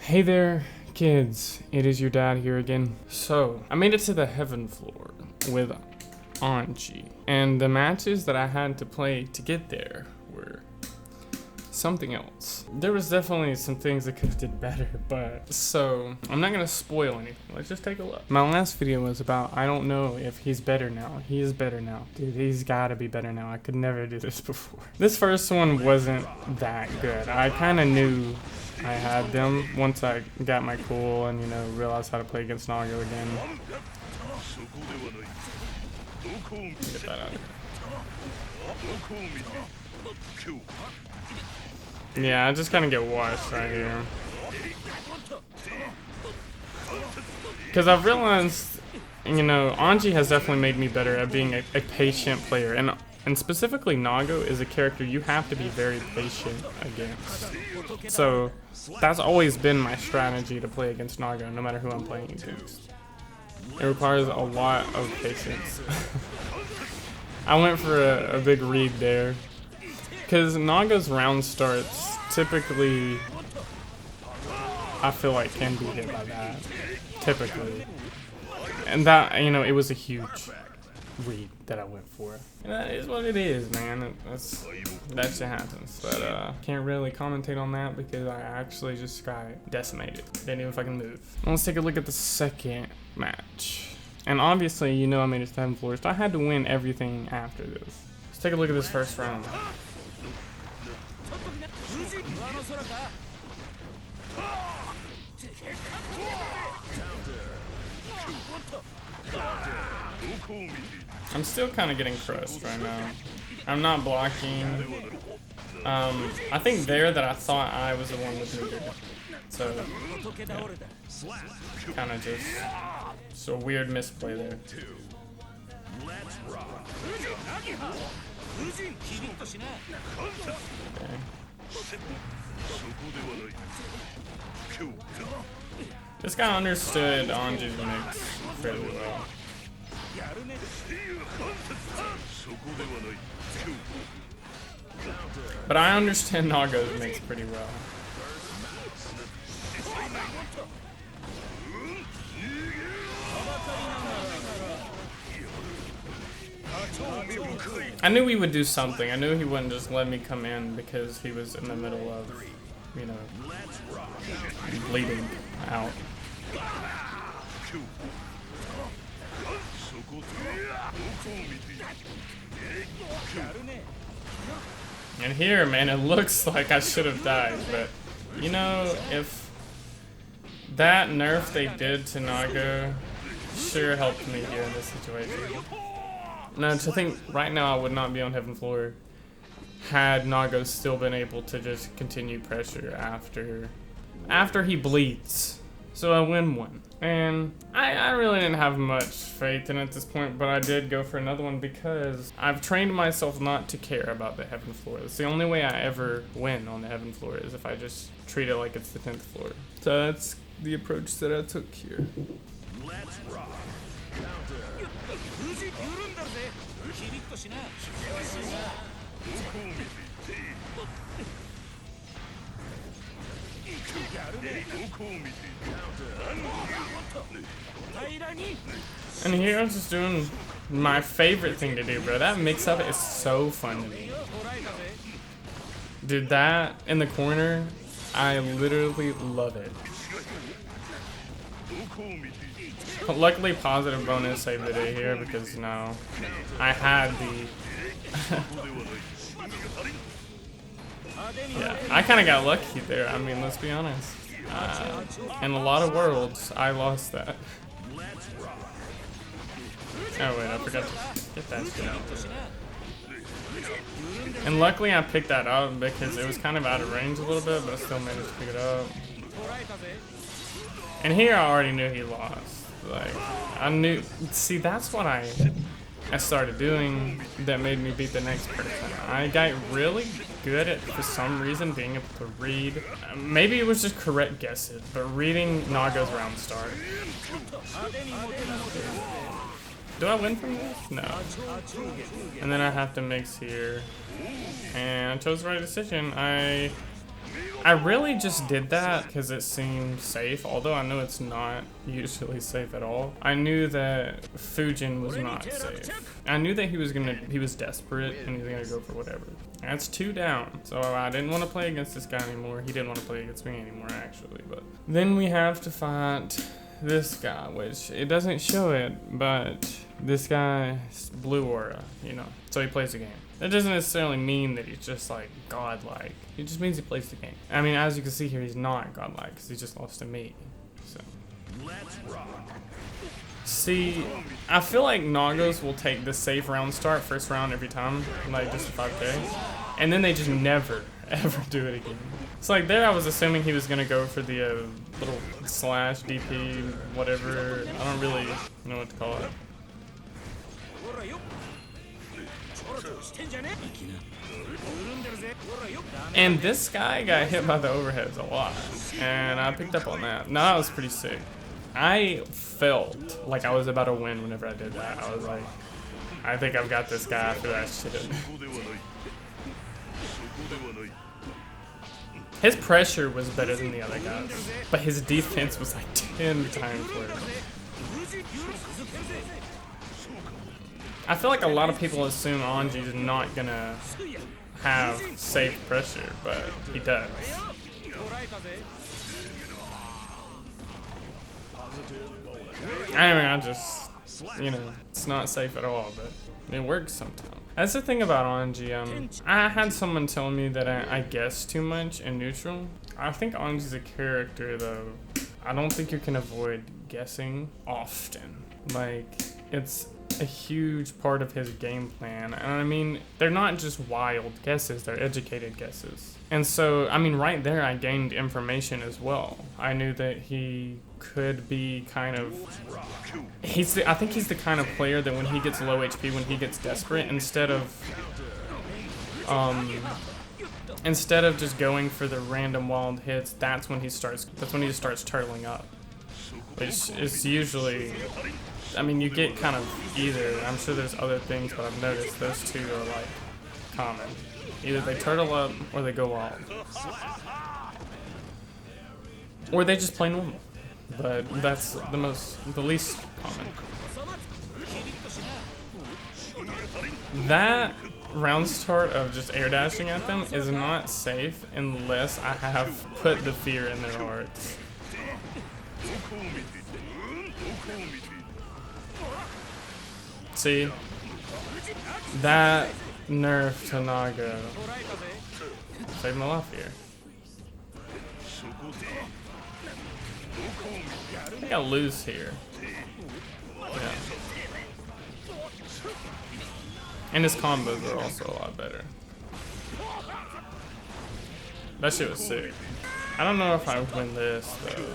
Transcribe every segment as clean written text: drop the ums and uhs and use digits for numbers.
Hey there, kids. It is your dad here again. So, I made it to the heaven floor with Anji, and the matches that I had to play to get there were something else. There was definitely some things that could have did better, but so I'm not gonna spoil anything. Let's just take a look. My last video was about I don't know if he's better now. He is better now. Dude, he's gotta be better now. I could never do this before. This first one wasn't that good. I kind of knew I had them once I got my cool and, you know, realized how to play against Nago again. Get that out of here. Yeah, I just kind of get washed right here. Because I've realized, you know, Anji has definitely made me better at being a patient player. And specifically, Nago is a character you have to be very patient against. So that's always been my strategy to play against Nago, no matter who I'm playing against. It requires a lot of patience. I went for a big read there. Because Naga's round starts typically, I feel like, can be hit by that. Typically. And that, you know, it was a huge read that I went for. And that is what it is, man. That shit happens. But can't really commentate on that because I actually just got decimated. Didn't even fucking move. Let's take a look at the second match. And obviously, you know, I made it to 7 floors, so I had to win everything after this. Let's take a look at this first round. I'm still kind of getting crushed right now. I'm not blocking. I think there that I thought I was the one with meter. So, yeah. Kind of just a weird misplay there. Okay. This guy understood Anji's mix fairly well. But I understand Naga's mix pretty well. I knew he would do something. I knew he wouldn't just let me come in because he was in the middle of, you know, bleeding out. And here, man, it looks like I should have died, but, you know, if that nerf they did to Nago sure helped me here in this situation. No, to think right now I would not be on heaven floor had Nago still been able to just continue pressure after he bleeds. So I win one. And I really didn't have much faith in it at this point, but I did go for another one because I've trained myself not to care about the heaven floor. It's the only way I ever win on the heaven floor is if I just treat it like it's the 10th floor. So that's the approach that I took here. Let's rock. And here I'm just doing my favorite thing to do, bro. That mix-up is so fun to me. Dude, that in the corner, I literally love it. But luckily, positive bonus saved the day here because, you know, I had the... yeah, I kind of got lucky there. I mean, let's be honest. In a lot of worlds, I lost that. Oh wait, I forgot to get that shit out there. And luckily I picked that up because it was kind of out of range a little bit, but I still managed to pick it up. And here I already knew he lost. Like, I knew, see, that's what I started doing that made me beat the next person. I got really good at, for some reason, being able to read. Maybe it was just correct guesses, but reading Naga's round start. Do I win from this? No. And then I have to mix here. And I chose the right decision. I I really just did that because it seemed safe, although I know it's not usually safe at all. I knew that Fujin was not safe. I knew that he was desperate and he was gonna go for whatever. That's 2 down, so I didn't want to play against this guy anymore. He didn't want to play against me anymore, actually. But then we have to fight this guy, which it doesn't show it, but this guy is blue aura, you know, so he plays the game. That doesn't necessarily mean that he's just like godlike. It just means he plays the game. I mean, as you can see here, he's not godlike because he just lost to me. So, see, I feel like Nagos will take the safe round start first round every time, like just a 5K, and then they just never ever do it again. It's like there I was assuming he was gonna go for the little slash DP whatever. I don't really know what to call it. And this guy got hit by the overheads a lot, and I picked up on that. No, that was pretty sick. I felt like I was about to win whenever I did that. I was like, I think I've got this guy after that shit. His pressure was better than the other guys, but his defense was like 10 times worse. I feel like a lot of people assume Anji's not gonna have safe pressure, but he does. Anyway, I just, you know, it's not safe at all, but it works sometimes. That's the thing about Anji. I had someone tell me that I guess too much in neutral. I think Anji's a character, though. I don't think you can avoid guessing often. Like, it's a huge part of his game plan. And I mean, they're not just wild guesses, they're educated guesses. And so, I mean, right there I gained information as well. I knew that he could be kind of, I think he's the kind of player that when he gets low HP, when he gets desperate, instead of just going for the random wild hits, that's when he just starts turtling up. Which is usually, I mean, you get kind of either. I'm sure there's other things, but I've noticed those two are like common. Either they turtle up or they go wild. Or they just play normal. But that's the least common. That round start of just air dashing at them is not safe unless I have put the fear in their hearts. See, that nerf to Naga saved my life here. I think I lose here. Yeah. And his combos are also a lot better. That shit was sick. I don't know if I win this though.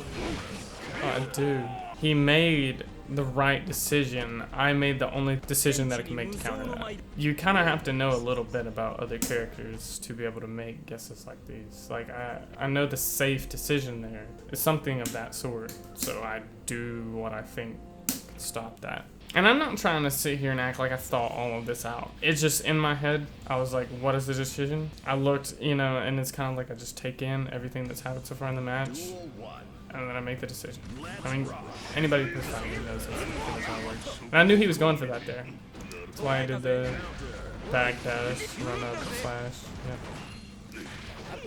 Oh, I do. He made the right decision. I made the only decision that I can make to counter that. You kind of have to know a little bit about other characters to be able to make guesses like these. Like, I know the safe decision there is something of that sort, so I do what I think can stop that. And I'm not trying to sit here and act like I thought all of this out. It's just in my head. I was like, what is the decision? I looked, you know, and it's kind of like I just take in everything that's happened so far in the match. And then I make the decision. I mean, anybody who's fighting me knows that's how it works. And I knew he was going for that there. That's why I did the back dash, run up, slash.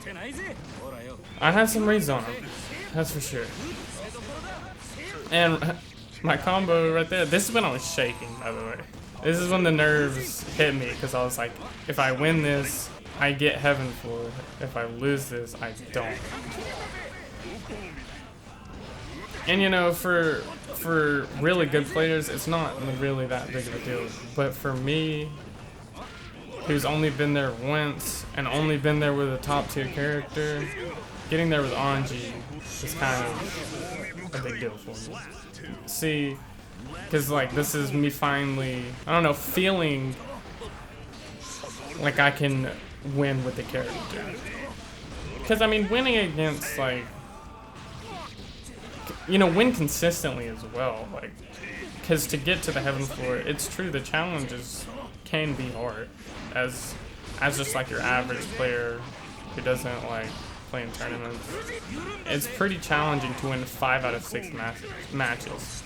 Yeah. I had some reads on him, that's for sure. And my combo right there, this is when I was shaking, by the way. This is when the nerves hit me, because I was like, if I win this, I get heaven for it. If I lose this, I don't. And you know, for really good players, it's not really that big of a deal. But for me, who's only been there once and only been there with a top tier character, getting there with Anji is kind of a big deal for me. See, because like this is me finally, I don't know, feeling like I can win with the character. Because I mean, winning against like, you know, win consistently as well, like, because to get to the heaven floor, it's true, the challenges can be hard, as just like your average player who doesn't like play in tournaments, it's pretty challenging to win 5 out of 6 matches.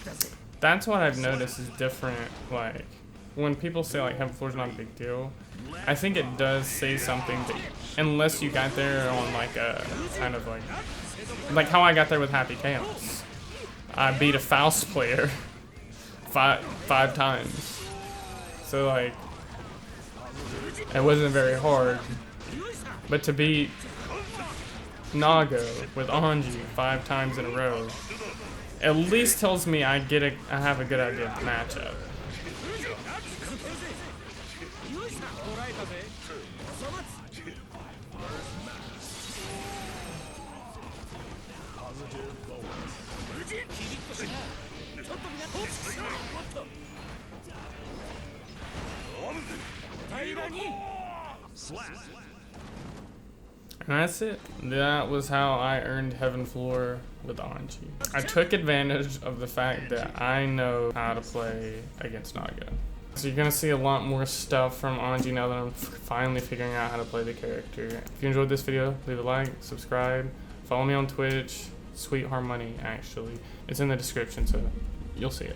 That's what I've noticed is different. Like, when people say like Heaven Floor is not a big deal, I think it does say something that, unless you got there on like a kind of like how I got there with Happy Chaos. I beat a Faust player five times. So like, it wasn't very hard. But to beat Nago with Anji 5 times in a row, at least tells me I have a good idea of the matchup. And that's it. That was how I earned Heaven Floor with Anji. I took advantage of the fact that I know how to play against Naga. So you're gonna see a lot more stuff from Anji now that I'm finally figuring out how to play the character. If you enjoyed this video, leave a like, subscribe, follow me on Twitch, Sweet Harmony actually. It's in the description, so you'll see it.